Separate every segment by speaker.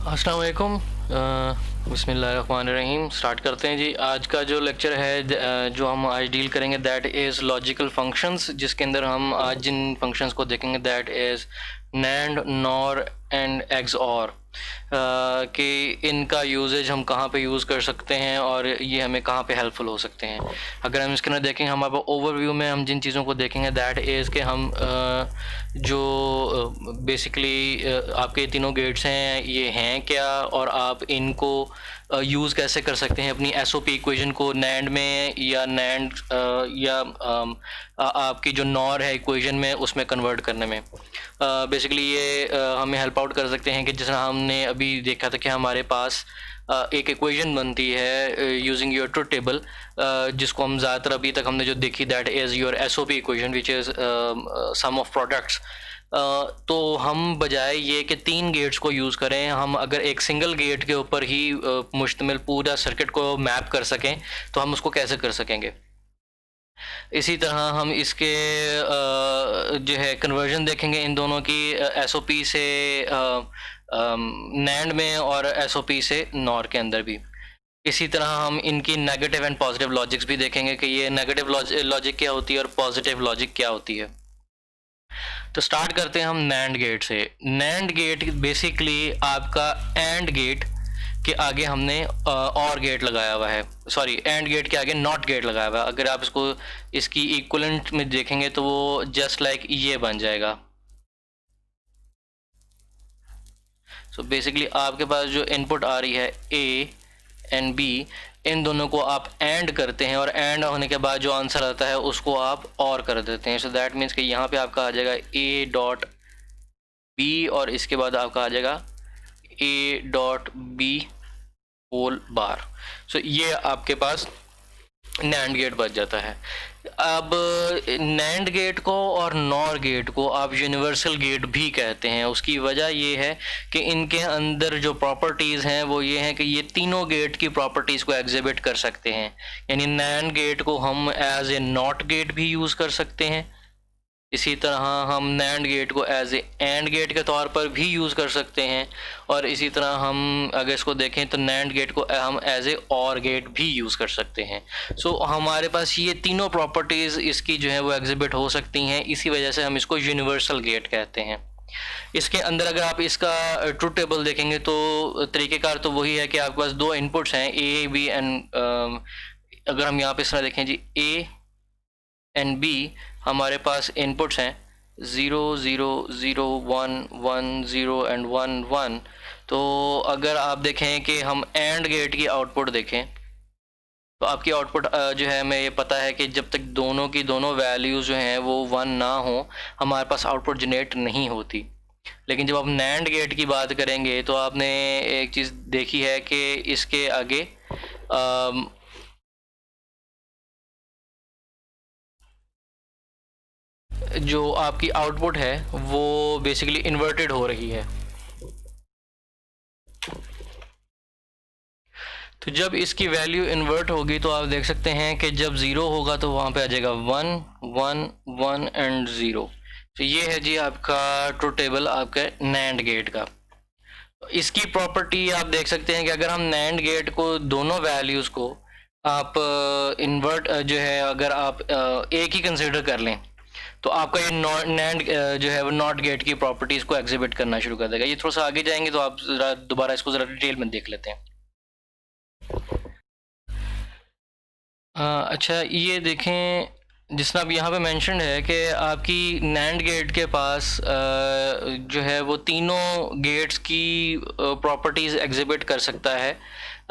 Speaker 1: अस्सलाम वालेकुम। बिस्मिल्लाहिर्रहमानिर्रहीम। स्टार्ट करते हैं जी। आज का जो लेक्चर है जो हम आज डील करेंगे दैट इज़ लॉजिकल फंक्शंस, जिसके अंदर हम आज जिन फंक्शंस को देखेंगे that is NAND, nor and x और कि इनका यूजेज हम कहाँ पे यूज़ कर सकते हैं और ये हमें कहाँ पे हेल्पफुल हो सकते हैं। अगर हम इसके अंदर देखेंगे, हमारे ओवरव्यू में हम जिन चीज़ों को देखेंगे दैट इज़ कि हम जो बेसिकली आपके तीनों गेट्स हैं ये हैं क्या, और आप इनको यूज़ कैसे कर सकते हैं अपनी एसओपी इक्वेशन को नैंड में या नैंड या आपकी जो नॉर है इक्वेशन में उसमें कन्वर्ट करने में। बेसिकली ये हमें हेल्प आउट कर सकते हैं कि जैसा हमने अभी देखा था कि हमारे पास एक इक्वेशन बनती है यूजिंग योर ट्रुथ टेबल, जिसको हम ज़्यादातर अभी तक हमने जो देखी that is your SOP equation which is sum of products. तो हम बजाय ये कि तीन गेट्स को यूज़ करें, हम अगर एक सिंगल गेट के ऊपर ही मुश्तमिल पूरा सर्किट को मैप कर सकें तो हम उसको कैसे कर सकेंगे। इसी तरह हम इसके जो है कन्वर्जन देखेंगे इन दोनों की, एसओपी से नैंड में और एसओपी से नॉर के अंदर भी। इसी तरह हम इनकी नेगेटिव एंड पॉजिटिव लॉजिक्स भी देखेंगे कि ये नेगेटिव लॉजिक क्या होती है और पॉजिटिव लॉजिक क्या होती है। तो स्टार्ट करते हैं हम नैंड गेट से। नैंड गेट बेसिकली आपका एंड गेट के आगे हमने और गेट लगाया हुआ है, सॉरी एंड गेट के आगे नॉट गेट लगाया हुआ है। अगर आप इसको इसकी इक्विवेलेंट में देखेंगे तो वो जस्ट लाइक ये बन जाएगा। सो बेसिकली आपके पास जो इनपुट आ रही है ए एंड बी, इन दोनों को आप एंड करते हैं और एंड होने के बाद जो आंसर आता है उसको आप और कर देते हैं। सो दैट मीन्स कि यहाँ पे आपका आ जाएगा ए डॉट बी और इसके बाद आपका आ जाएगा A dot B whole bar. So ये आपके पास नैंड गेट बच जाता है। अब नैंड गेट को और नॉर गेट को आप यूनिवर्सल गेट भी कहते हैं। उसकी वजह ये है कि इनके अंदर जो प्रॉपर्टीज़ हैं वो ये हैं कि ये तीनों गेट की प्रॉपर्टीज़ को एग्जिबिट कर सकते हैं। यानी नैंड गेट को हम एज ए नॉट गेट भी यूज़ कर सकते हैं, इसी तरह हम नैंड गेट को एज ए एंड गेट के तौर पर भी यूज़ कर सकते हैं, और इसी तरह हम अगर इसको देखें तो नैंड गेट को हम एज ए और गेट भी यूज़ कर सकते हैं। सो हमारे पास ये तीनों प्रॉपर्टीज़ इसकी जो है वो एग्जिबिट हो सकती हैं, इसी वजह से हम इसको यूनिवर्सल गेट कहते हैं। इसके अंदर अगर आप इसका ट्रुथ टेबल देखेंगे तो तरीक़ेकार तो वही है कि आपके पास दो इनपुट्स हैं ए बी एंड अगर हम यहाँ पे इस तरह देखें जी, ए एंड बी हमारे पास इनपुट्स हैं 0 0 0 1 1 0 एंड 1 1। तो अगर आप देखें कि हम एंड गेट की आउटपुट देखें तो आपकी आउटपुट जो है हमें ये पता है कि जब तक दोनों की दोनों वैल्यूज़ जो हैं वो 1 ना हो हमारे पास आउटपुट जनरेट नहीं होती। लेकिन जब आप नैंड गेट की बात करेंगे तो आपने एक चीज़ देखी है कि इसके आगे जो आपकी आउटपुट है वो बेसिकली इन्वर्टेड हो रही है। तो जब इसकी वैल्यू इन्वर्ट होगी तो आप देख सकते हैं कि जब ज़ीरो होगा तो वहाँ पे आ जाएगा 1 1 1 एंड 0। तो ये है जी आपका ट्रुथ टेबल आपके नैंड गेट का। इसकी प्रॉपर्टी आप देख सकते हैं कि अगर हम नैंड गेट को दोनों वैल्यूज़ को आप इन्वर्ट जो है अगर आप एक ही कंसिडर कर लें तो आपका ये नैंड जो है वो नॉट गेट की प्रॉपर्टीज़ को एग्जिबिट करना शुरू कर देगा। ये थोड़ा सा आगे जाएंगे तो आप ज़रा दोबारा इसको ज़रा डिटेल में देख लेते हैं। अच्छा ये देखें, जिस तरह अब यहाँ पे मेंशन है कि आपकी नैंड गेट के पास जो है वो तीनों गेट्स की प्रॉपर्टीज़ एग्जिबिट कर सकता है।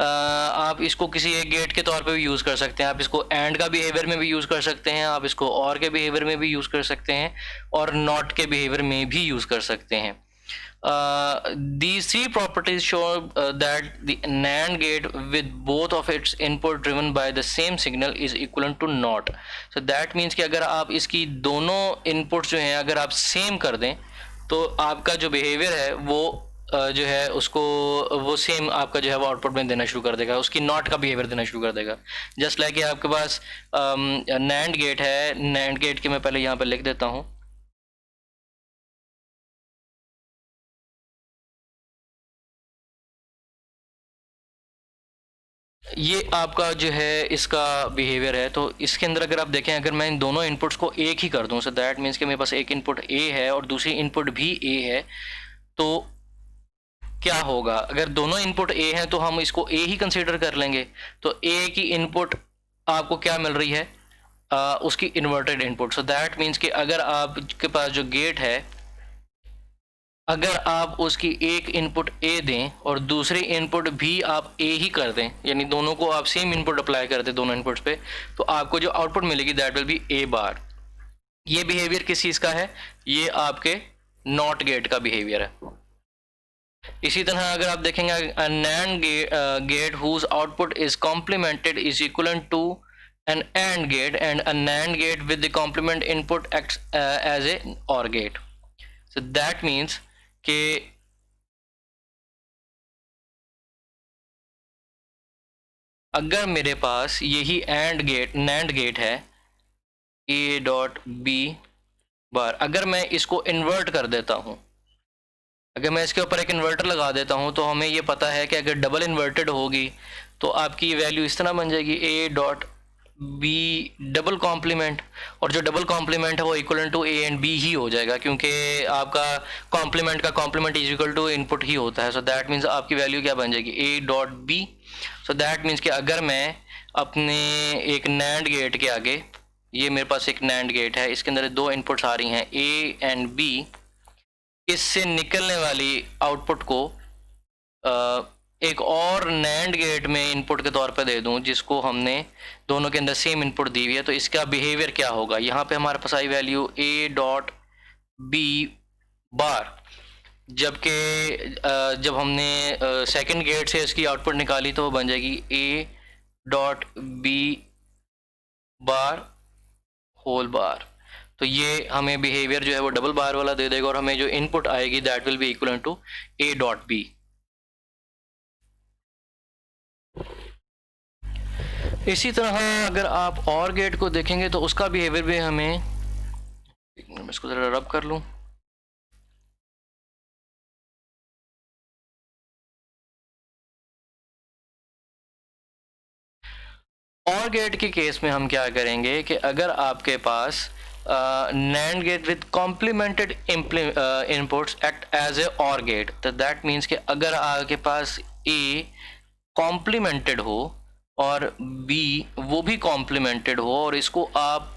Speaker 1: आप इसको किसी एक गेट के तौर पे भी यूज़ कर सकते हैं, आप इसको एंड का बिहेवियर में भी यूज़ कर सकते हैं, आप इसको और के बिहेवियर में भी यूज़ कर सकते हैं और नॉट के बिहेवियर में भी यूज़ कर सकते हैं। These three properties show that the NAND gate with both of its input driven by the same signal is equivalent to NOT. So that means कि अगर आप इसकी दोनों inputs जो हैं अगर आप सेम कर दें तो आपका जो बिहेवियर है वो जो है उसको वो सेम आपका जो है वो आउटपुट में देना शुरू कर देगा, उसकी नॉट का बिहेवियर देना शुरू कर देगा। जस्ट लाइक आपके पास नैंड गेट है, नैंड गेट के मैं पहले यहाँ पर लिख देता हूँ। ये आपका जो है इसका बिहेवियर है। तो इसके अंदर अगर आप देखें, अगर मैं इन दोनों इनपुट्स को एक ही कर दूं, सो दैट मीन्स कि मेरे पास एक इनपुट ए है और दूसरी इनपुट भी ए है, तो क्या होगा? अगर दोनों इनपुट ए हैं तो हम इसको ए ही कंसीडर कर लेंगे। तो ए की इनपुट आपको क्या मिल रही है? उसकी inverted input. So that means कि अगर आपके पास जो गेट है, अगर आप उसकी एक इनपुट ए दें और दूसरी इनपुट भी आप ए ही कर दें, यानी दोनों को आप सेम इनपुट अप्लाई कर दें दोनों इनपुट्स पे, तो आपको जो आउटपुट मिलेगी दैट विल बी ए बार। ये बिहेवियर किस चीज़ का है? ये आपके नॉट गेट का बिहेवियर है। इसी तरह अगर आप देखेंगे, a NAND gate whose output is complemented is equivalent to an AND gate, and a NAND gate with the complement input acts as a OR gate. So that means कि अगर मेरे पास यही NAND गेट है A dot B बार, अगर मैं इसको invert कर देता हूँ, अगर मैं इसके ऊपर एक इन्वर्टर लगा देता हूँ, तो हमें ये पता है कि अगर डबल इन्वर्टेड होगी तो आपकी वैल्यू इस तरह बन जाएगी A dot B double complement, और जो डबल कॉम्प्लीमेंट है वो equal to A and B ही हो जाएगा, क्योंकि आपका कॉम्प्लीमेंट का complement is equal to input ही होता है। सो दैट मीन्स आपकी वैल्यू क्या बन जाएगी? A dot B। So that means कि अगर मैं अपने एक NAND गेट के आगे, ये मेरे पास एक NAND गेट है, इसके अंदर दो इनपुट्स आ रही हैं A एंड B, इससे निकलने वाली आउटपुट को एक और NAND गेट में इनपुट के तौर पे दे दूं, जिसको हमने दोनों के अंदर सेम इनपुट दी हुई है, तो इसका बिहेवियर क्या होगा? यहाँ पे हमारे पास I value A dot B बार, जबकि जब हमने सेकंड गेट से इसकी आउटपुट निकाली तो वो बन जाएगी A dot B bar whole bar. तो ये हमें बिहेवियर जो है वो डबल बार वाला दे देगा, और हमें जो इनपुट आएगी that will be equal to A dot B। इसी तरह अगर आप OR गेट को देखेंगे तो उसका बिहेवियर भी हमें, मैं इसको जरा रब कर लूं, OR गेट के केस में हम क्या करेंगे कि अगर आपके पास NAND gate with complemented inputs act as a OR gate, तो दैट मीन्स कि अगर आपके पास A कॉम्प्लीमेंटेड हो और B वो भी कॉम्प्लीमेंटेड हो, और इसको आप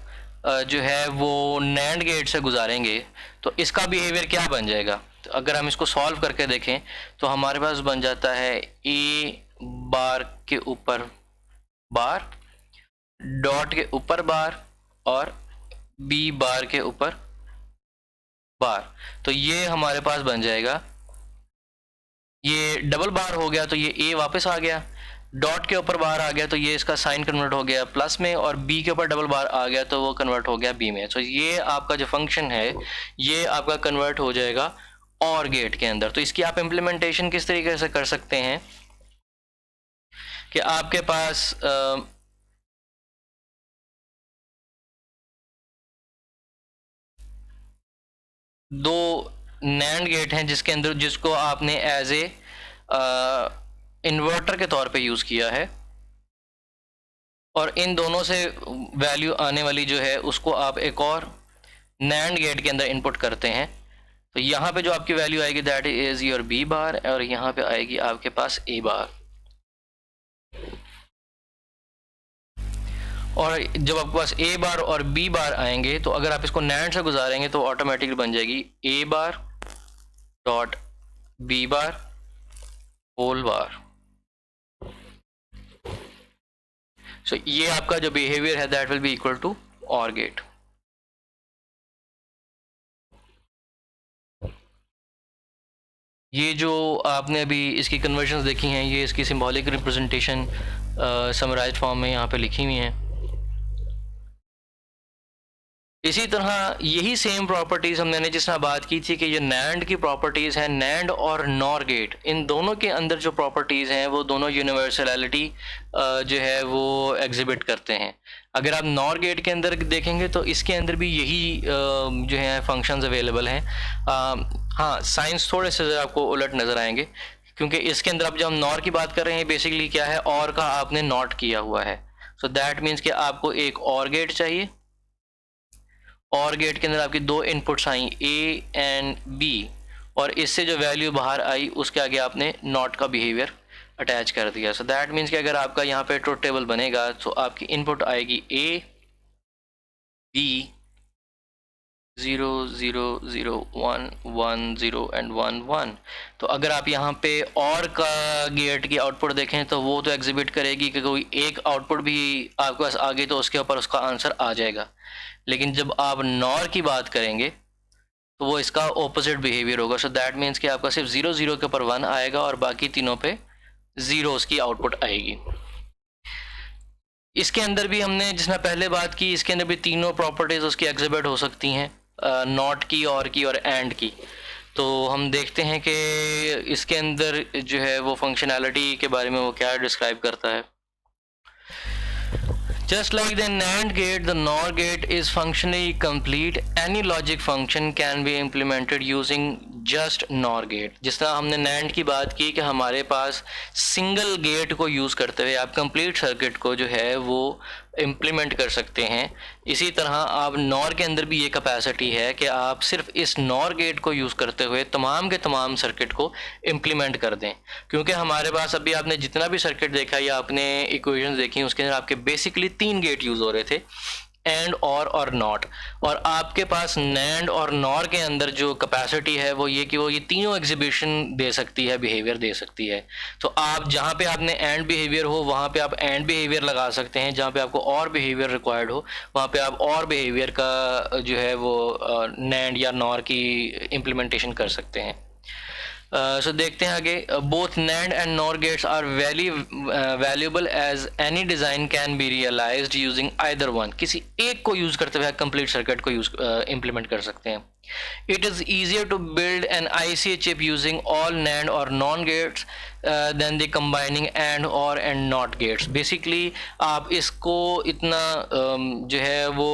Speaker 1: जो है वो NAND गेट से गुजारेंगे, तो इसका बिहेवियर क्या बन जाएगा? तो अगर हम इसको सॉल्व करके देखें तो हमारे पास बन जाता है A बार के ऊपर बार, डॉट के ऊपर बार, और B बार के ऊपर बार। तो ये हमारे पास बन जाएगा, ये डबल बार हो गया तो ये A वापस आ गया, डॉट के ऊपर बार आ गया तो ये इसका साइन कन्वर्ट हो गया प्लस में, और B के ऊपर डबल बार आ गया तो वो कन्वर्ट हो गया B में। तो ये आपका जो फंक्शन है ये आपका कन्वर्ट हो जाएगा OR गेट के अंदर। तो इसकी आप इम्प्लीमेंटेशन किस तरीके से कर सकते हैं कि आपके पास दो NAND गेट हैं जिसके अंदर, जिसको आपने एज ए इन्वर्टर के तौर पे यूज़ किया है, और इन दोनों से वैल्यू आने वाली जो है उसको आप एक और NAND गेट के अंदर इनपुट करते हैं। तो यहाँ पे जो आपकी वैल्यू आएगी दैट इज योर B बार, और यहाँ पे आएगी आपके पास A बार। और जब आपके पास A बार और B बार आएंगे तो अगर आप इसको NAND से गुजारेंगे तो ऑटोमेटिकली बन जाएगी A bar dot B bar whole bar. So ये आपका जो बिहेवियर है that will be equal to OR gate. ये जो आपने अभी इसकी कन्वर्जन्स देखी हैं, ये इसकी सिंबॉलिक रिप्रेजेंटेशन समराइज्ड फॉर्म में यहाँ पे लिखी हुई हैं। इसी तरह यही सेम प्रॉपर्टीज़ हमने जिस तरह बात की थी कि ये NAND की प्रॉपर्टीज़ हैं, NAND और NOR गेट, इन दोनों के अंदर जो प्रॉपर्टीज़ हैं वो दोनों यूनिवर्सलिटी जो है वो एग्जिबिट करते हैं। अगर आप NOR गेट के अंदर देखेंगे तो इसके अंदर भी यही जो है फंक्शंस अवेलेबल हैं। हाँ, साइंस थोड़े से आपको उलट नज़र आएंगे क्योंकि इसके अंदर अब जब हम नॉर की बात कर रहे हैं बेसिकली क्या है, और का आपने नॉट किया हुआ है। सो दैट मीन्स कि आपको एक और गेट चाहिए, और गेट के अंदर आपकी दो इनपुट्स आई ए एंड बी, और इससे जो वैल्यू बाहर आई उसके आगे आपने नॉट का बिहेवियर अटैच कर दिया। सो दैट मीन्स कि अगर आपका यहाँ पे ट्रुथ टेबल बनेगा तो आपकी इनपुट आएगी ए बी 0 0 0 1 1 0 एंड 1 1। तो अगर आप यहाँ पे और का गेट की आउटपुट देखें तो वो तो एग्जिबिट करेगी कि कोई एक आउटपुट भी आपके पास आ गई तो उसके ऊपर उसका आंसर आ जाएगा। लेकिन जब आप नॉर की बात करेंगे तो वो इसका ऑपोजिट बिहेवियर होगा। सो दैट मीन्स कि आपका सिर्फ 0 0 के ऊपर 1 आएगा और बाकी तीनों पे 0 उसकी आउटपुट आएगी। इसके अंदर भी हमने जिसमें पहले बात की, इसके अंदर भी तीनों प्रॉपर्टीज उसकी एग्जिबिट हो सकती हैं, नॉट की और एंड की। तो हम देखते हैं कि इसके अंदर जो है वो फंक्शनैलिटी के बारे में वो क्या डिस्क्राइब करता है। Just like the NAND gate, the NOR gate is functionally complete. Any logic function can be implemented using just NOR gate. जिस तरह हमने NAND की बात की कि हमारे पास सिंगल गेट को यूज़ करते हुए आप कंप्लीट सर्किट को जो है वो इम्प्लीमेंट कर सकते हैं, इसी तरह आप NOR के अंदर भी ये कैपेसिटी है कि आप सिर्फ इस NOR गेट को यूज़ करते हुए तमाम के तमाम सर्किट को इम्प्लीमेंट कर दें। क्योंकि हमारे पास अभी आपने जितना भी सर्किट देखा या आपने इक्वेशंस देखी उसके अंदर आपके बेसिकली 3 गेट यूज़ हो रहे थे, एंड और नॉट। और आपके पास नैंड और नॉर के अंदर जो कैपेसिटी है वो ये कि वो ये तीनों एग्जीबिशन दे सकती है, बिहेवियर दे सकती है। तो आप जहाँ पे आपने एंड बिहेवियर हो वहाँ पे आप एंड बिहेवियर लगा सकते हैं, जहाँ पे आपको और बिहेवियर रिक्वायर्ड हो वहाँ पे आप और बिहेवियर का जो है वो नैंड या नॉर की इम्प्लीमेंटेशन कर सकते हैं। सो देखते हैं आगे। Both NAND and NOR gates are valuable as any design can be realized using either one. किसी एक को यूज़ करते हुए कंप्लीट सर्किट को यूज इम्प्लीमेंट कर सकते हैं। It is easier to build an IC chip using all NAND or NOR gates than the combining AND or and NOT gates. Basically आप इसको इतना जो है वो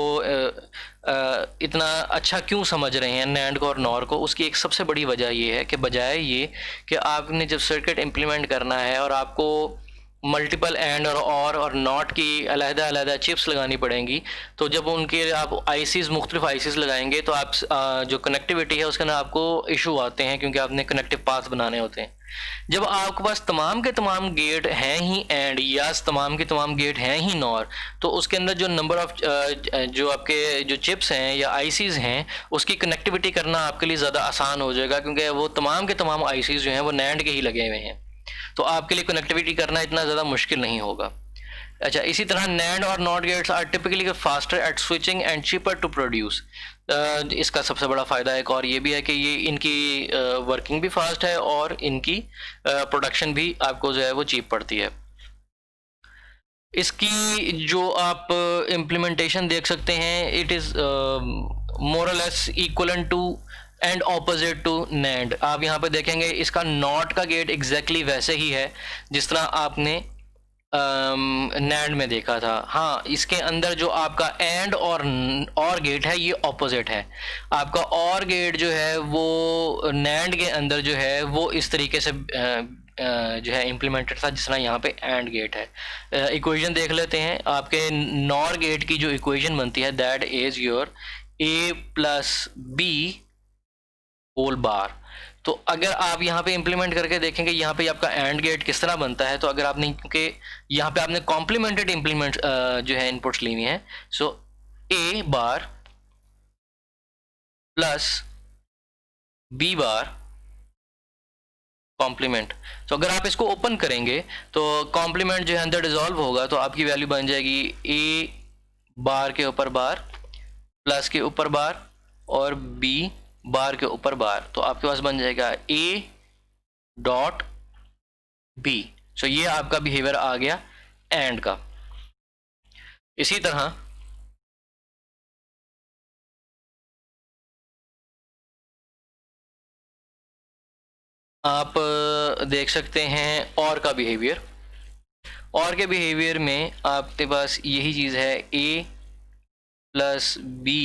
Speaker 1: इतना अच्छा क्यों समझ रहे हैं NAND को और NOR को, उसकी एक सबसे बड़ी वजह ये है कि बजाय ये कि आपने जब सर्किट इम्प्लीमेंट करना है और आपको मल्टीपल एंड और नॉट की अलग-अलग चिप्स लगानी पड़ेंगी, तो जब उनके आप आईसीज मुख्तलिफ आईसीज लगाएंगे तो आप जो कनेक्टिविटी है उसके अंदर आपको इशू आते हैं क्योंकि आपने कनेक्टिव पाथ बनाने होते हैं। जब आपके पास तमाम के तमाम गेट हैं ही एंड या तमाम के तमाम गेट हैं ही नॉर, तो उसके अंदर जो नंबर ऑफ जो आपके जो चिप्स हैं या आईसीज हैं उसकी कनेक्टिविटी करना आपके लिए ज़्यादा आसान हो जाएगा, क्योंकि वो तमाम के तमाम आईसीज जो हैं वो नैंड के ही लगे हुए हैं, तो आपके लिए कनेक्टिविटी करना इतना ज़्यादा मुश्किल नहीं होगा। अच्छा, इसी तरह NAND और NOT gates are typically faster at switching and cheaper to produce. इसका सबसे बड़ा फ़ायदा एक और ये भी है कि ये इनकी वर्किंग भी फास्ट है और इनकी प्रोडक्शन भी आपको जो है वो चीप पड़ती है। इसकी जो आप इम्प्लीमेंटेशन देख सकते हैं, इट इज़ मोर और less equivalent to and opposite to NAND। आप यहाँ पे देखेंगे इसका नॉट का गेट एग्जैक्टली वैसे ही है जिस तरह आपने NAND में देखा था। हाँ, इसके अंदर जो आपका एंड और गेट है ये ऑपोजिट है। आपका और गेट जो है वो NAND के अंदर जो है वो इस तरीके से जो है इम्प्लीमेंटेड था जिस तरह यहाँ पे एंड गेट है। इक्वेशन देख लेते हैं। आपके नॉर गेट की जो इक्वेशन बनती है that is your A plus b whole bar. तो अगर आप यहाँ पे इम्प्लीमेंट करके देखेंगे यहाँ पे आपका एंड गेट किस तरह बनता है, तो अगर आपने, क्योंकि यहाँ पे आपने कॉम्प्लीमेंटेड इम्प्लीमेंट जो है इनपुट्स ली हुई हैं, so A bar plus B bar complement. तो अगर आप इसको ओपन करेंगे तो कॉम्प्लीमेंट जो है अंदर डिजॉल्व होगा, तो आपकी वैल्यू बन जाएगी A बार के ऊपर बार प्लस के ऊपर बार और B बार के ऊपर बार, तो आपके पास बन जाएगा A डॉट B। सो ये आपका बिहेवियर आ गया एंड का। इसी तरह आप देख सकते हैं और का बिहेवियर। और के बिहेवियर में आपके पास यही चीज़ है A प्लस B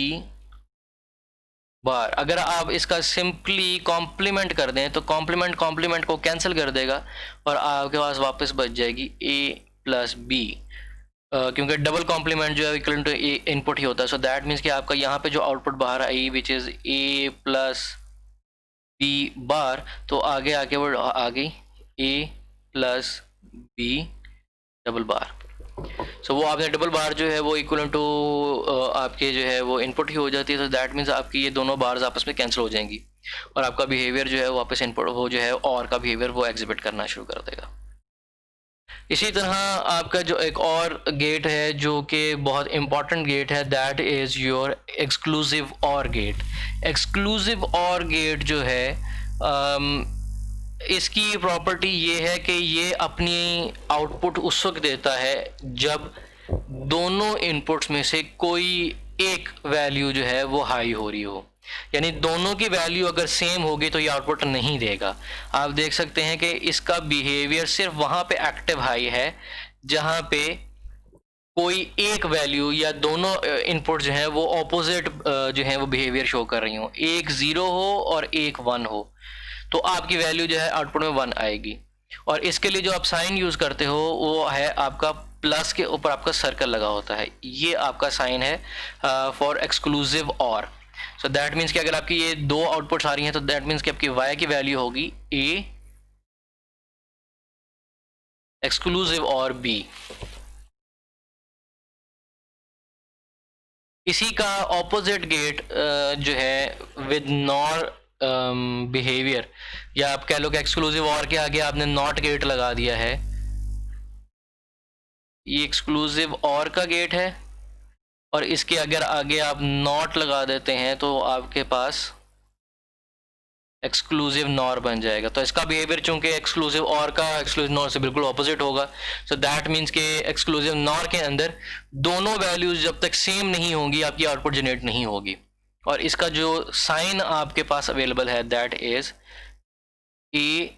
Speaker 1: बार। अगर आप इसका सिंपली कॉम्प्लीमेंट कर दें तो कॉम्प्लीमेंट को कैंसिल कर देगा और आपके पास वापस बच जाएगी a प्लस बी, क्योंकि डबल कॉम्प्लीमेंट जो है इक्वल टू ए इनपुट ही होता है। सो दैट मीन्स कि आपका यहाँ पे जो आउटपुट बाहर आई which is a plus B bar, तो आगे आके वो आ गई a plus B double bar. So वो आपने डबल बार जो है वो इक्वल टू आपके जो है वो इनपुट ही हो जाती है। तो दैट मीन्स आपकी ये दोनों बार्स आपस में कैंसिल हो जाएंगी और आपका बिहेवियर जो है वापस इनपुट वो जो है और का बिहेवियर वो एग्जिबिट करना शुरू कर देगा। इसी तरह आपका जो एक और गेट है जो कि बहुत इंपॉर्टेंट गेट है, दैट इज़ योर एक्सक्लूसिव और गेट। एक्सक्लूसिव और गेट जो है इसकी प्रॉपर्टी ये है कि ये अपनी आउटपुट उस वक्त देता है जब दोनों इनपुट्स में से कोई एक वैल्यू जो है वो हाई हो रही हो, यानी दोनों की वैल्यू अगर सेम होगी तो ये आउटपुट नहीं देगा। आप देख सकते हैं कि इसका बिहेवियर सिर्फ वहाँ पे एक्टिव हाई है जहाँ पे कोई एक वैल्यू या दोनों इनपुट जो हैं वो ऑपोजिट जो है वो बिहेवियर शो कर रही हो, एक 0 हो और एक 1 हो, तो आपकी वैल्यू जो है आउटपुट में 1 आएगी। और इसके लिए जो आप साइन यूज़ करते हो वो है आपका प्लस के ऊपर आपका सर्कल लगा होता है, ये आपका साइन है फॉर एक्सक्लूसिव और। सो दैट मीन्स कि अगर आपकी ये दो आउटपुट्स आ रही हैं तो दैट मीन्स कि आपकी y की वैल्यू होगी a एक्सक्लूसिव और b। इसी का ऑपोजिट गेट जो है विद नॉर बिहेवियर, या आप कह लो कि एक्सक्लूसिव और के आगे आपने नॉट गेट लगा दिया है, ये एक्सक्लूसिव और का गेट है और इसके अगर आगे आप नॉट लगा देते हैं तो आपके पास एक्सक्लूसिव नॉर बन जाएगा। तो इसका बिहेवियर चूंकि एक्सक्लूसिव और का एक्सक्लूसिव नॉर से बिल्कुल ऑपोजिट होगा, सो दैट मीन्स के एक्सक्लूसिव नॉर के अंदर दोनों वैल्यूज जब तक सेम नहीं होंगी आपकी आउटपुट जनरेट नहीं होगी। और इसका जो साइन आपके पास अवेलेबल है that is a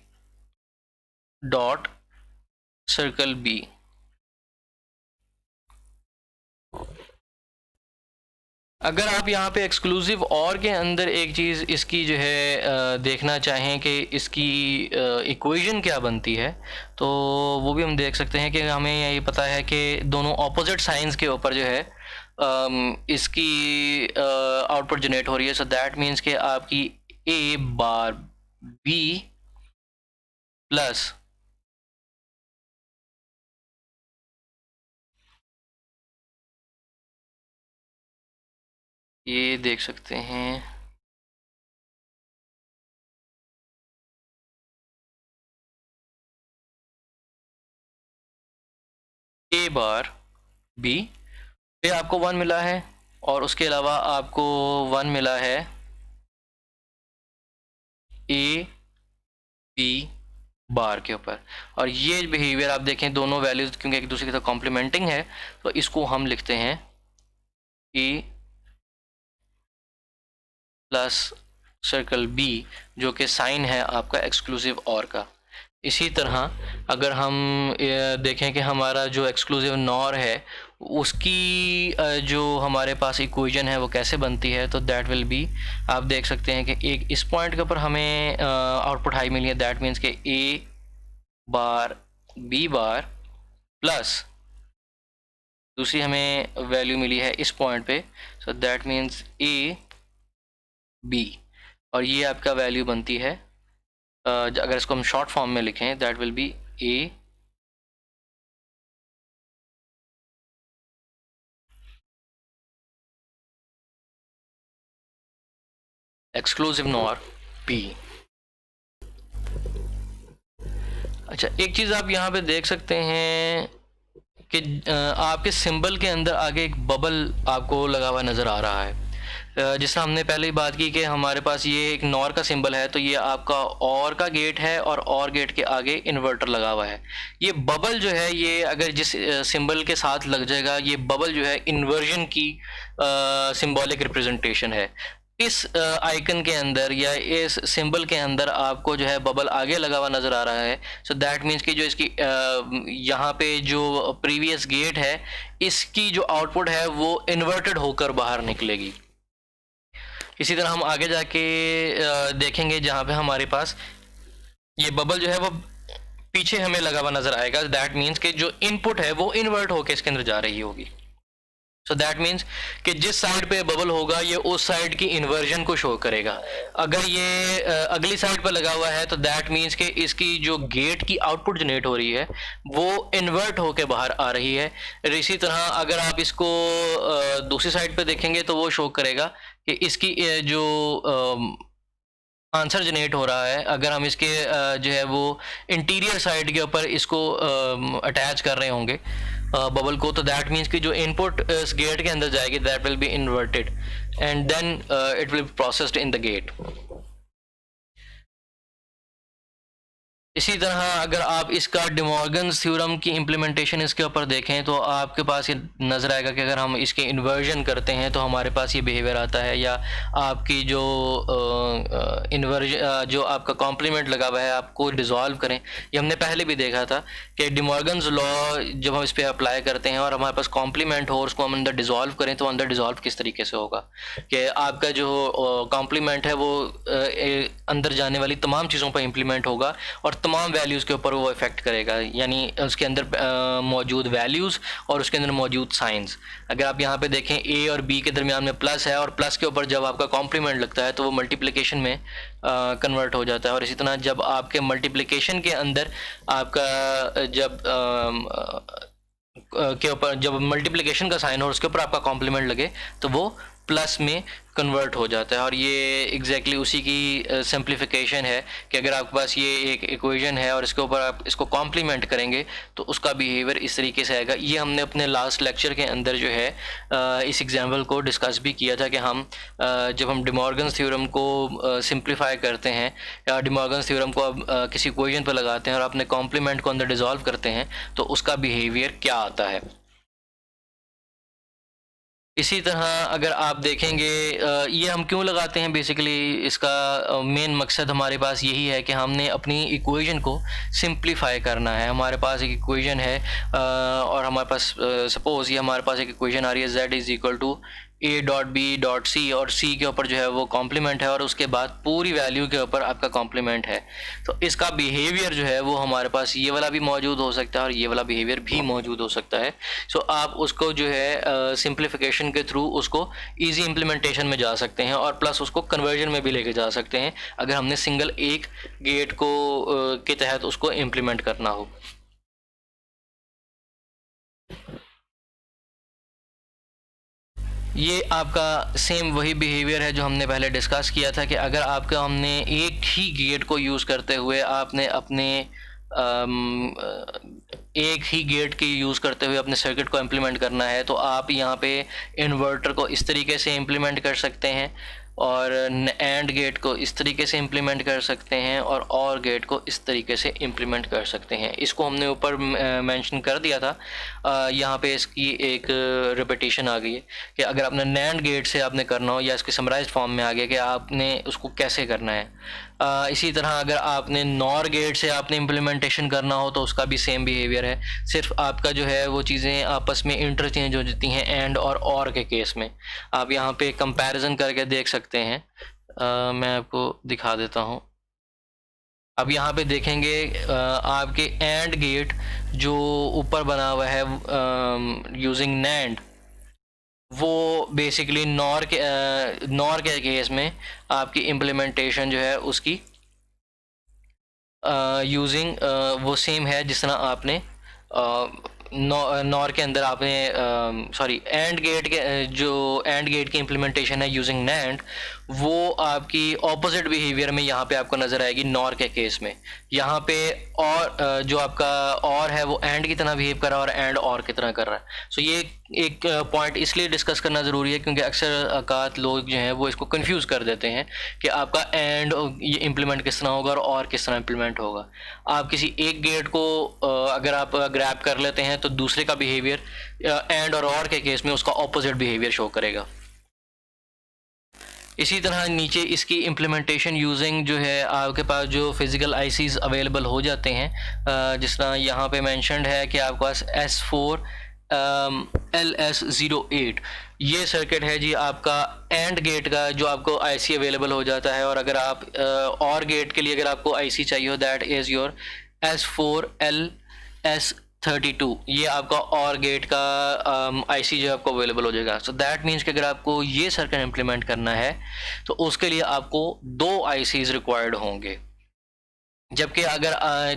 Speaker 1: dot circle b. अगर आप यहाँ पे एक्सक्लूसिव और के अंदर एक चीज़ इसकी जो है देखना चाहें कि इसकी इक्वेशन क्या बनती है, तो वो भी हम देख सकते हैं कि हमें ये पता है कि दोनों ऑपोजिट साइंस के ऊपर जो है इसकी आउटपुट जनरेट हो रही है। सो दैट मीन्स कि आपकी ए बार बी प्लस ये देख सकते हैं ए बार बी पे आपको 1 मिला है और उसके अलावा आपको 1 मिला है ए बी बार के ऊपर। और ये बिहेवियर आप देखें दोनों वैल्यूज क्योंकि एक दूसरे के साथ कॉम्प्लीमेंटिंग है, तो इसको हम लिखते हैं ए प्लस सर्कल बी जो कि साइन है आपका एक्सक्लूसिव और का। इसी तरह अगर हम देखें कि हमारा जो एक्सक्लूसिव नॉर है उसकी जो हमारे पास इक्वेशन है वो कैसे बनती है, तो दैट विल बी, आप देख सकते हैं कि एक इस पॉइंट के ऊपर हमें आउटपुट हाई मिली है, दैट मीन्स कि ए बार बी बार प्लस दूसरी हमें वैल्यू मिली है इस पॉइंट पे, so that means a b, और ये आपका वैल्यू बनती है अगर इसको हम शॉर्ट फॉर्म में लिखें that will B A exclusive nor P. अच्छा, एक चीज़ आप यहाँ पे देख सकते हैं कि आपके सिंबल के अंदर आगे एक बबल आपको लगा हुआ नज़र आ रहा है। जिससे हमने पहले ही बात की कि हमारे पास ये एक नॉर का सिंबल है, तो ये आपका और का गेट है और गेट के आगे इन्वर्टर लगा हुआ है। ये बबल जो है ये अगर जिस सिंबल के साथ लग जाएगा, ये बबल जो है इन्वर्जन की सिंबॉलिक रिप्रेजेंटेशन है। इस आइकन के अंदर या इस सिंबल के अंदर आपको जो है बबल आगे लगा हुआ नज़र आ रहा है, सो दैट मीन्स कि जो इसकी यहाँ पे जो प्रीवियस गेट है इसकी जो आउटपुट है वो इन्वर्टेड होकर बाहर निकलेगी। इसी तरह हम आगे जाके देखेंगे जहाँ पे हमारे पास ये बबल जो है वो पीछे हमें लगा हुआ नजर आएगा। दैट मीन्स कि जो इनपुट है वो इन्वर्ट होकर इसके अंदर जा रही होगी। सो दैट मीन्स कि जिस साइड पे बबल होगा ये उस साइड की इन्वर्जन को शो करेगा। अगर ये अगली साइड पर लगा हुआ है तो दैट मीन्स कि इसकी जो गेट की आउटपुट जनरेट हो रही है वो इन्वर्ट होकर बाहर आ रही है। इसी तरह अगर आप इसको दूसरी साइड पे देखेंगे तो वो शो करेगा कि इसकी जो आंसर जनरेट हो रहा है, अगर हम इसके जो है वो इंटीरियर साइड के ऊपर इसको अटैच कर रहे होंगे बबल को, तो दैट मीन्स कि जो इनपुट इस गेट के अंदर जाएगी that will be inverted and then it will be processed in the gate. इसी तरह अगर आप इसका डिमॉर्गन्स थ्योरम की इम्प्लीमेंटेशन इसके ऊपर देखें तो आपके पास ये नज़र आएगा कि अगर हम इसके इन्वर्जन करते हैं तो हमारे पास ये बिहेवियर आता है, या आपकी जो जो आपका कॉम्प्लीमेंट लगा हुआ है आपको डिज़ोल्व करें। ये हमने पहले भी देखा था कि डिमॉर्गन्स लॉ जब हम इस पर अप्लाई करते हैं और हमारे पास कॉम्प्लीमेंट हो उसको हम अंदर डिज़ोल्व करें तो अंदर डिज़ोल्व किस तरीके से होगा कि आपका जो कॉम्प्लीमेंट है वो अंदर जाने वाली तमाम चीज़ों पर इम्प्लीमेंट होगा और तमाम वैल्यूज़ के ऊपर वो इफ़ेक्ट करेगा, यानी उसके अंदर मौजूद वैल्यूज़ और उसके अंदर मौजूद साइंस। अगर आप यहाँ पे देखें ए और बी के दरमियान में प्लस है और प्लस के ऊपर जब आपका कॉम्प्लीमेंट लगता है तो वो मल्टीप्लिकेशन में कन्वर्ट हो जाता है। और इसी तरह जब आपके मल्टीप्लिकेशन के अंदर आपका जब के ऊपर जब मल्टीप्लिकेशन का साइन हो उसके ऊपर आपका कॉम्प्लीमेंट लगे तो वो प्लस में कन्वर्ट हो जाता है। और ये एग्जैक्टली उसी की सिंप्लीफिकेशन है कि अगर आपके पास ये एक इक्वेशन है और इसके ऊपर आप इसको कॉम्प्लीमेंट करेंगे तो उसका बिहेवियर इस तरीके से आएगा। ये हमने अपने लास्ट लेक्चर के अंदर जो है इस एग्जाम्पल को डिस्कस भी किया था कि हम जब हम डिमॉर्गन्स थ्योरम को सिंप्लीफाई करते हैं या डिमॉर्गन्स थ्योरम को अब किसी इक्वेशन पर लगाते हैं और अपने कॉम्प्लीमेंट को अंदर डिज़ोल्व करते हैं तो उसका बिहेवियर क्या आता है। इसी तरह अगर आप देखेंगे ये हम क्यों लगाते हैं, बेसिकली इसका मेन मकसद हमारे पास यही है कि हमने अपनी इक्वेशन को सिंप्लीफाई करना है। हमारे पास एक इक्वेशन है और हमारे पास सपोज़ ये हमारे पास एक इक्वेशन आ रही है z is equal to a dot b dot c और c के ऊपर जो है वो कॉम्प्लीमेंट है और उसके बाद पूरी वैल्यू के ऊपर आपका कॉम्प्लीमेंट है। तो इसका बिहेवियर जो है वो हमारे पास ये वाला भी मौजूद हो सकता है और ये वाला बिहेवियर भी मौजूद हो सकता है। सो आप उसको जो है सिंप्लीफिकेशन के थ्रू उसको ईजी इम्प्लीमेंटेशन में जा सकते हैं और प्लस उसको कन्वर्जन में भी लेके जा सकते हैं अगर हमने सिंगल एक गेट को के तहत उसको इम्प्लीमेंट करना हो। ये आपका सेम वही बिहेवियर है जो हमने पहले डिस्कस किया था कि अगर आपका हमने एक ही गेट को यूज़ करते हुए आपने अपने एक ही गेट की यूज़ करते हुए अपने सर्किट को इम्प्लीमेंट करना है तो आप यहाँ पे इन्वर्टर को इस तरीके से इम्प्लीमेंट कर सकते हैं और एंड गेट को इस तरीके से इम्प्लीमेंट कर सकते हैं और गेट को इस तरीके से इम्प्लीमेंट कर सकते हैं। इसको हमने ऊपर मेंशन कर दिया था, यहाँ पे इसकी एक रिपीटिशन आ गई है कि अगर आपने नैंड गेट से आपने करना हो या इसके समराइज्ड फॉर्म में आ गया कि आपने उसको कैसे करना है। इसी तरह अगर आपने नॉर गेट से आपने इम्प्लीमेंटेशन करना हो तो उसका भी सेम बिहेवियर है, सिर्फ आपका जो है वो चीज़ें आपस में इंटरचेंज हो जाती हैं एंड और के केस में। आप यहाँ पे कंपैरिजन करके देख सकते हैं, मैं आपको दिखा देता हूँ। अब यहाँ पे देखेंगे आपके एंड गेट जो ऊपर बना हुआ है यूजिंग नैंड, वो बेसिकली नॉर के केस में आपकी इम्प्लीमेंटेशन जो है उसकी यूजिंग वो सेम है जिस तरह आपने नॉर के अंदर आपने एंड गेट के जो एंड गेट की इम्प्लीमेंटेशन है यूजिंग नैंड वो आपकी ऑपोजिट बिहेवियर में यहाँ पे आपको नज़र आएगी नॉर के केस में। यहाँ पे और जो आपका और है वो एंड की तरह बिहेव कर रहा है और एंड और की तरह कर रहा है। सो ये एक पॉइंट इसलिए डिस्कस करना ज़रूरी है क्योंकि अक्सर औकात लोग जो हैं वो इसको कंफ्यूज कर देते हैं कि आपका एंड ये इम्प्लीमेंट किस तरह होगा और किस तरह इम्प्लीमेंट होगा। आप किसी एक गेट को अगर आप ग्रैब कर लेते हैं तो दूसरे का बिहेवियर एंड और के केस में उसका ऑपोजिट बिहेवियर शो करेगा। इसी तरह नीचे इसकी इम्प्लीमेंटेशन यूजिंग जो है आपके पास जो फिज़िकल आईसीज़ अवेलेबल हो जाते हैं, जिस तरह यहाँ पे मेंशन्ड है कि आपके पास S4 LS08, ये सर्किट है जी आपका एंड गेट का, जो आपको आईसी अवेलेबल हो जाता है। और अगर आप और गेट के लिए अगर आपको आईसी चाहिए हो, दैट इज़ योर S4LS32, ये आपका और गेट का आईसी जो आपको अवेलेबल हो जाएगा। सो दैट मीन्स कि अगर आपको ये सर्किट इम्प्लीमेंट करना है तो उसके लिए आपको 2 आईसीज रिक्वायर्ड होंगे, जबकि अगर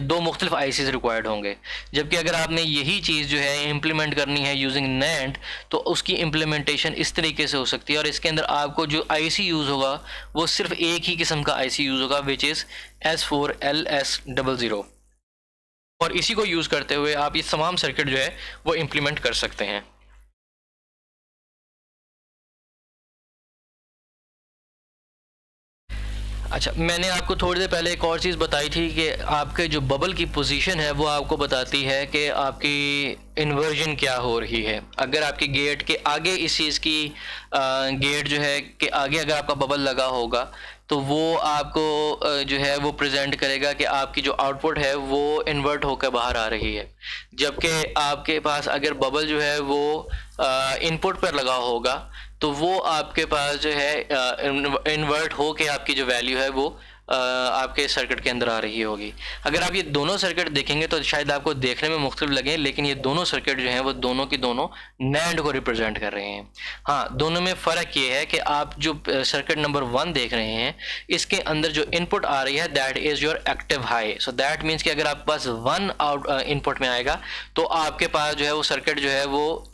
Speaker 1: 2 मुख्तलिफ आईसीज रिक्वायर्ड होंगे। जबकि अगर आपने यही चीज़ जो है इम्प्लीमेंट करनी है यूजिंग NAND, तो उसकी इम्प्लीमेंटेशन इस तरीके से हो सकती है। और इसके अंदर आपको जो आईसी यूज़ होगा वो सिर्फ एक ही किस्म का आईसी यूज़ होगा, विच इज़ S4LS00। और इसी को यूज़ करते हुए आप ये तमाम सर्किट जो है वो इम्प्लीमेंट कर सकते हैं। अच्छा, मैंने आपको थोड़ी देर पहले एक और चीज़ बताई थी कि आपके जो बबल की पोजीशन है वो आपको बताती है कि आपकी इन्वर्जन क्या हो रही है। अगर आपके गेट के आगे इस चीज़ की गेट जो है कि आगे अगर आपका बबल लगा होगा तो वो आपको जो है वो प्रेजेंट करेगा कि आपकी जो आउटपुट है वो इन्वर्ट होकर बाहर आ रही है। जबकि आपके पास अगर बबल जो है वो इनपुट पर लगा होगा तो वो आपके पास जो है इन्वर्ट हो के आपकी जो वैल्यू है वो आपके सर्किट के अंदर आ रही होगी। अगर आप ये दोनों सर्किट देखेंगे तो शायद आपको देखने में मुख्तलिफ लगे, लेकिन ये दोनों सर्किट जो हैं वो दोनों की दोनों NAND को रिप्रेजेंट कर रहे हैं। हाँ, दोनों में फ़र्क ये है कि आप जो सर्किट नंबर 1 देख रहे हैं इसके अंदर जो इनपुट आ रही है that is your active high. So that means कि अगर आपके पास 1 आउट इनपुट में आएगा तो आपके पास जो है वो सर्किट जो है वो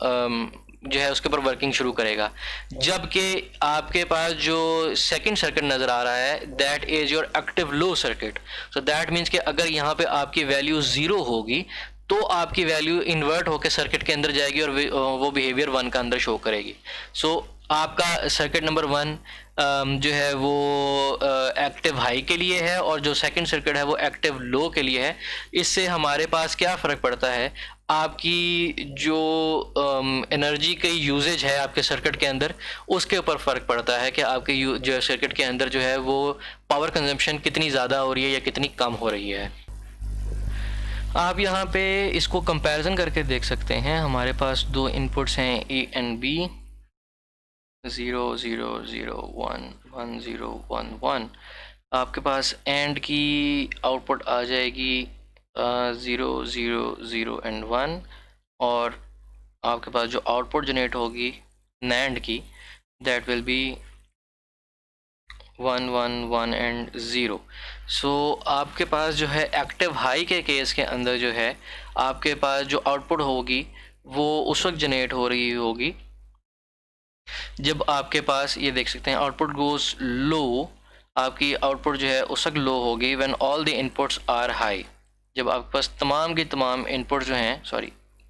Speaker 1: जो है उसके ऊपर वर्किंग शुरू करेगा। जबकि आपके पास जो सेकंड सर्किट नज़र आ रहा है that is your active low circuit. So that means कि अगर यहाँ पे आपकी वैल्यू 0 होगी तो आपकी वैल्यू इन्वर्ट होकर सर्किट के अंदर जाएगी और वो बिहेवियर 1 का अंदर शो करेगी। सो आपका सर्किट नंबर 1 जो है वो एक्टिव हाई के लिए है और जो सेकंड सर्किट है वो एक्टिव लो के लिए है। इससे हमारे पास क्या फ़र्क पड़ता है, आपकी जो एनर्जी की यूजेज है आपके सर्किट के अंदर उसके ऊपर फ़र्क पड़ता है कि आपके जो सर्किट के अंदर जो है वो पावर कंजम्पशन कितनी ज़्यादा हो रही है या कितनी कम हो रही है। आप यहाँ पे इसको कंपैरिजन करके देख सकते हैं। हमारे पास 2 इनपुट्स हैं A एंड B, 0 0 0 1 1 0 1 1। आपके पास एंड की आउटपुट आ जाएगी 0 0 0 एंड 1, और आपके पास जो आउटपुट जनरेट होगी NAND की दैट विल बी 1 1 1 एंड 0। सो आपके पास जो है एक्टिव हाई के केस के अंदर जो है आपके पास जो आउटपुट होगी वो उस वक्त जनरेट हो रही होगी जब आपके पास, ये देख सकते हैं, आउटपुट गोज लो। आपकी आउटपुट जो है उस वक्त लो होगी when all the inputs are high, जब आपके पास तमाम की तमाम इनपुट जो हैं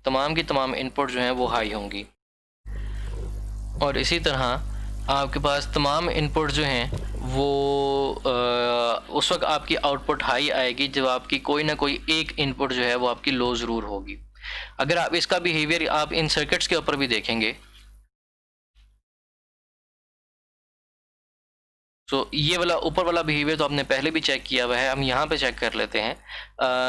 Speaker 1: तमाम की तमाम इनपुट जो हैं वो हाई होंगी। और इसी तरह आपके पास तमाम इनपुट जो हैं वो उस वक्त आपकी आउटपुट हाई आएगी जब आपकी कोई ना कोई एक इनपुट जो है वो आपकी लो ज़रूर होगी। अगर आप इसका बिहेवियर आप इन सर्किट्स के ऊपर भी देखेंगे तो ये वाला ऊपर वाला बिहेवियर तो आपने पहले भी चेक किया हुआ है। हम यहाँ पे चेक कर लेते हैं,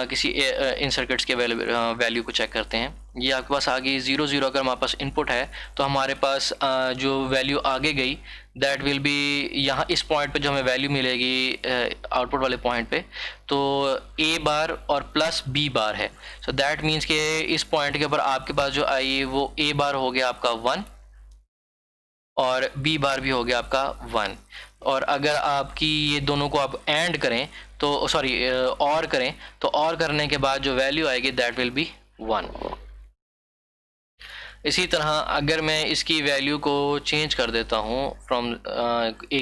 Speaker 1: किसी इन सर्किट्स के वैल्यू को चेक करते हैं। ये आपके पास आ गई 0 0। अगर हमारे पास इनपुट है तो हमारे पास जो वैल्यू आगे गई दैट विल बी यहाँ इस पॉइंट पे जो हमें वैल्यू मिलेगी आउटपुट वाले पॉइंट पे, तो A बार और प्लस B बार है। सो दैट मीन्स कि इस पॉइंट के ऊपर आपके पास जो आई वो A बार हो गया आपका 1 और B बार भी हो गया आपका 1। और अगर आपकी ये दोनों को आप एंड करें तो और करें तो और करने के बाद जो वैल्यू आएगी दैट विल बी 1। इसी तरह अगर मैं इसकी वैल्यू को चेंज कर देता हूँ फ्रॉम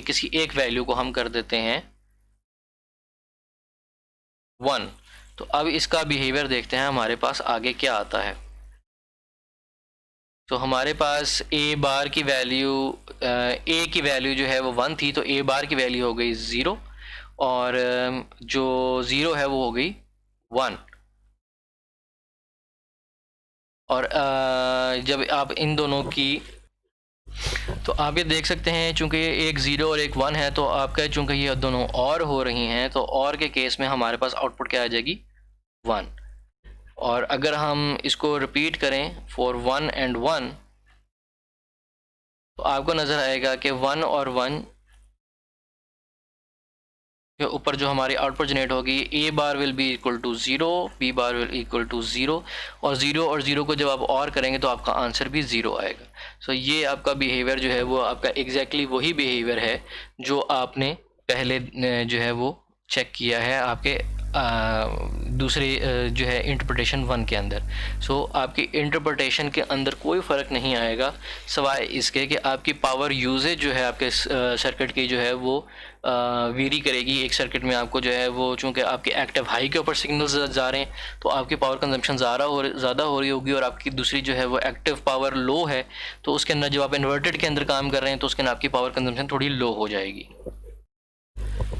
Speaker 1: किसी एक वैल्यू को हम कर देते हैं 1, तो अब इसका बिहेवियर देखते हैं हमारे पास आगे क्या आता है। तो हमारे पास A बार की वैल्यू A की वैल्यू जो है वो 1 थी, तो A बार की वैल्यू हो गई 0 और जो 0 है वो हो गई 1। और जब आप इन दोनों की, तो आप ये देख सकते हैं चूंकि एक 0 और एक 1 है तो आपका चूंकि ये दोनों और हो रही हैं तो और के केस में हमारे पास आउटपुट क्या आ जाएगी 1। और अगर हम इसको रिपीट करें फॉर 1 and 1, तो आपको नज़र आएगा कि 1 और 1 के ऊपर जो हमारी आउटपुट जनरेट होगी, A bar will be equal to 0, B bar will equal to 0, और 0 को जब आप और करेंगे तो आपका आंसर भी 0 आएगा। सो ये आपका बिहेवियर जो है वो आपका एग्जैक्टली वही बिहेवियर है जो आपने पहले जो है वो चेक किया है आपके दूसरे जो है इंटरप्रिटेशन 1 के अंदर। सो आपकी इंटरप्रिटेशन के अंदर कोई फ़र्क नहीं आएगा सिवाय इसके कि आपकी पावर यूजेज जो है आपके सर्किट की जो है वो वेरी करेगी। एक सर्किट में आपको जो है वो चूँकि आपके एक्टिव हाई के ऊपर सिग्नल्स जा रहे हैं तो आपकी पावर कंजम्पशन ज़्यादा हो रही होगी, और आपकी दूसरी जो है वो एक्टिव पावर लो है तो उसके अंदर जब आप इन्वर्टेड के अंदर काम कर रहे हैं तो उसके अंदर आपकी पावर कंजम्पशन थोड़ी लो हो जाएगी।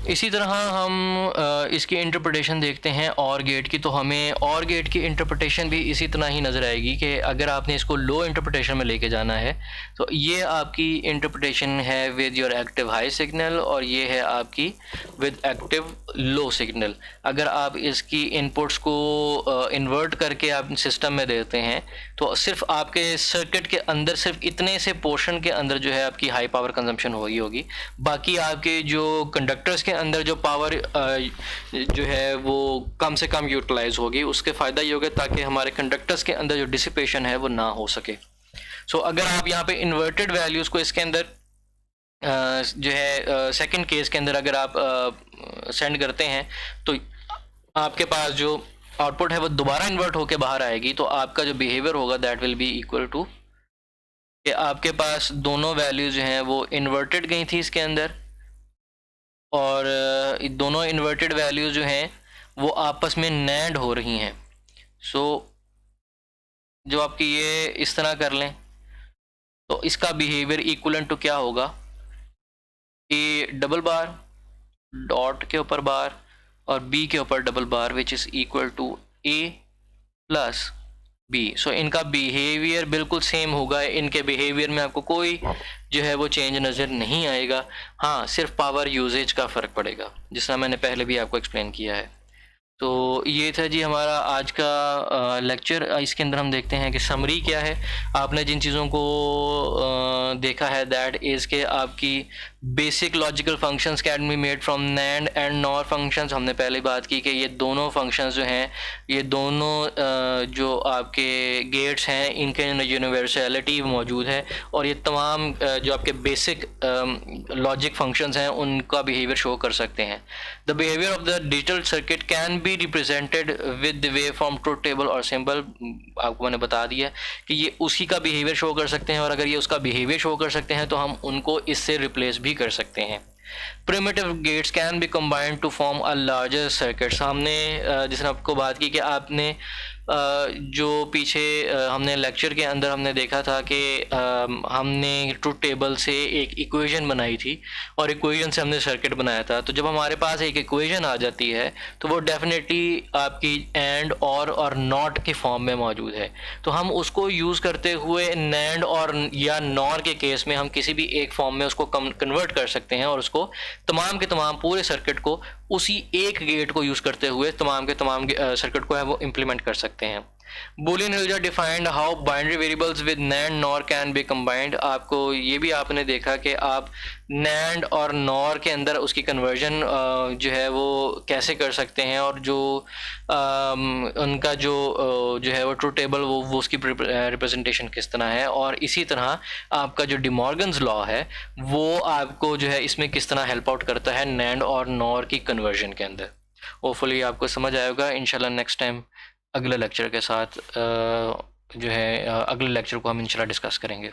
Speaker 1: इसी तरह हम इसकी इंटरप्रिटेशन देखते हैं और गेट की, तो हमें और गेट की इंटरप्रिटेशन भी इसी तरह ही नज़र आएगी कि अगर आपने इसको लो इंटरप्रिटेशन में लेके जाना है तो ये आपकी इंटरप्रिटेशन है with your active high signal, और ये है आपकी विद एक्टिव लो सिग्नल। अगर आप इसकी इनपुट्स को इन्वर्ट करके आप सिस्टम में देते हैं तो सिर्फ आपके सर्किट के अंदर सिर्फ इतने से पोर्शन के अंदर जो है आपकी हाई पावर कंजम्पशन होगी, बाकी आपके जो कंडक्टर्स के अंदर जो पावर जो है वो कम से कम यूटिलाइज होगी। उसके फ़ायदा ये होगा ताकि हमारे कंडक्टर्स के अंदर जो डिसिपेशन है वो ना हो सके। सो अगर आप यहाँ पे इन्वर्टेड वैल्यूज़ को इसके अंदर जो है सेकंड केस के अंदर अगर आप सेंड करते हैं तो आपके पास जो आउटपुट है वो दोबारा इन्वर्ट होके बाहर आएगी, तो आपका जो बिहेवियर होगा that will be equal to कि आपके पास दोनों वैल्यूज जो हैं वो इन्वर्टेड गई थी इसके अंदर, और दोनों इन्वर्टेड वैल्यूज जो हैं वो आपस में नैंड हो रही हैं। सो जो आपकी ये इस तरह कर लें तो इसका बिहेवियर इक्वलेंट टू क्या होगा कि डबल बार डॉट के ऊपर बार और बी के ऊपर double bar which is equal to A plus B. So इनका बिहेवियर बिल्कुल सेम होगा, इनके बिहेवियर में आपको कोई जो है वो चेंज नज़र नहीं आएगा। हाँ, सिर्फ पावर यूजेज का फ़र्क पड़ेगा, जिस तरह मैंने पहले भी आपको एक्सप्लेन किया है। तो ये था जी हमारा आज का लेक्चर। इसके अंदर हम देखते हैं कि समरी क्या है। आपने जिन चीज़ों को देखा है दैट इज़ के आपकी basic logical functions can be made from NAND and nor functions. हमने पहले बात की कि ये दोनों फंक्शंस जो हैं, ये दोनों जो आपके गेट्स हैं, इनके यूनिवर्सलिटी मौजूद है, और ये तमाम जो आपके बेसिक लॉजिक फंक्शंस हैं उनका बिहेवियर शो कर सकते हैं। The behaviour of the digital circuit can be represented with the way from truth table और सिंबल। आपको मैंने बता दिया कि ये उसी का बिहेवियर शो कर सकते हैं, और अगर ये उसका बिहेवियर शो कर सकते हैं तो हम उनको इससे रिप्लेस भी कर सकते हैं। Primitive gates can be combined to form a larger circuit. हमने जिसने आपको बात की कि आपने जो पीछे हमने लेक्चर के अंदर हमने देखा था कि हमने ट्रुथ टेबल से एक इक्वेशन बनाई थी और इक्वेशन से हमने सर्किट बनाया था। तो जब हमारे पास एक इक्वेशन आ जाती है तो वो डेफिनेटली आपकी एंड और नॉट के फॉर्म में मौजूद है, तो हम उसको यूज़ करते हुए नैंड और या नॉर के केस में हम किसी भी एक फॉर्म में उसको कन्वर्ट कर सकते हैं, और उसको तमाम के तमाम पूरे सर्किट को उसी एक गेट को यूज़ करते हुए तमाम के तमाम सर्किट को है वो इम्प्लीमेंट कर सकते हैं। Boolean algebra defined how binary variables with NAND nor can be combined. आपको ये भी आपने देखा कि आप नैंड और नॉर के अंदर उसकी कन्वर्जन जो है वो कैसे कर सकते हैं, और जो उनका जो है वो ट्रुथ टेबल वो उसकी रिप्रेजेंटेशन किस तरह है, और इसी तरह आपका जो डिमॉर्गन्स लॉ है वो आपको जो है इसमें किस तरह हेल्प आउट करता है नैंड और नॉर की कन्वर्जन के अंदर। होपफुली आपको समझ आएगा। इंशाल्लाह नेक्स्ट टाइम अगले लेक्चर के साथ जो है अगले लेक्चर को हम इंशाल्लाह डिस्कस करेंगे।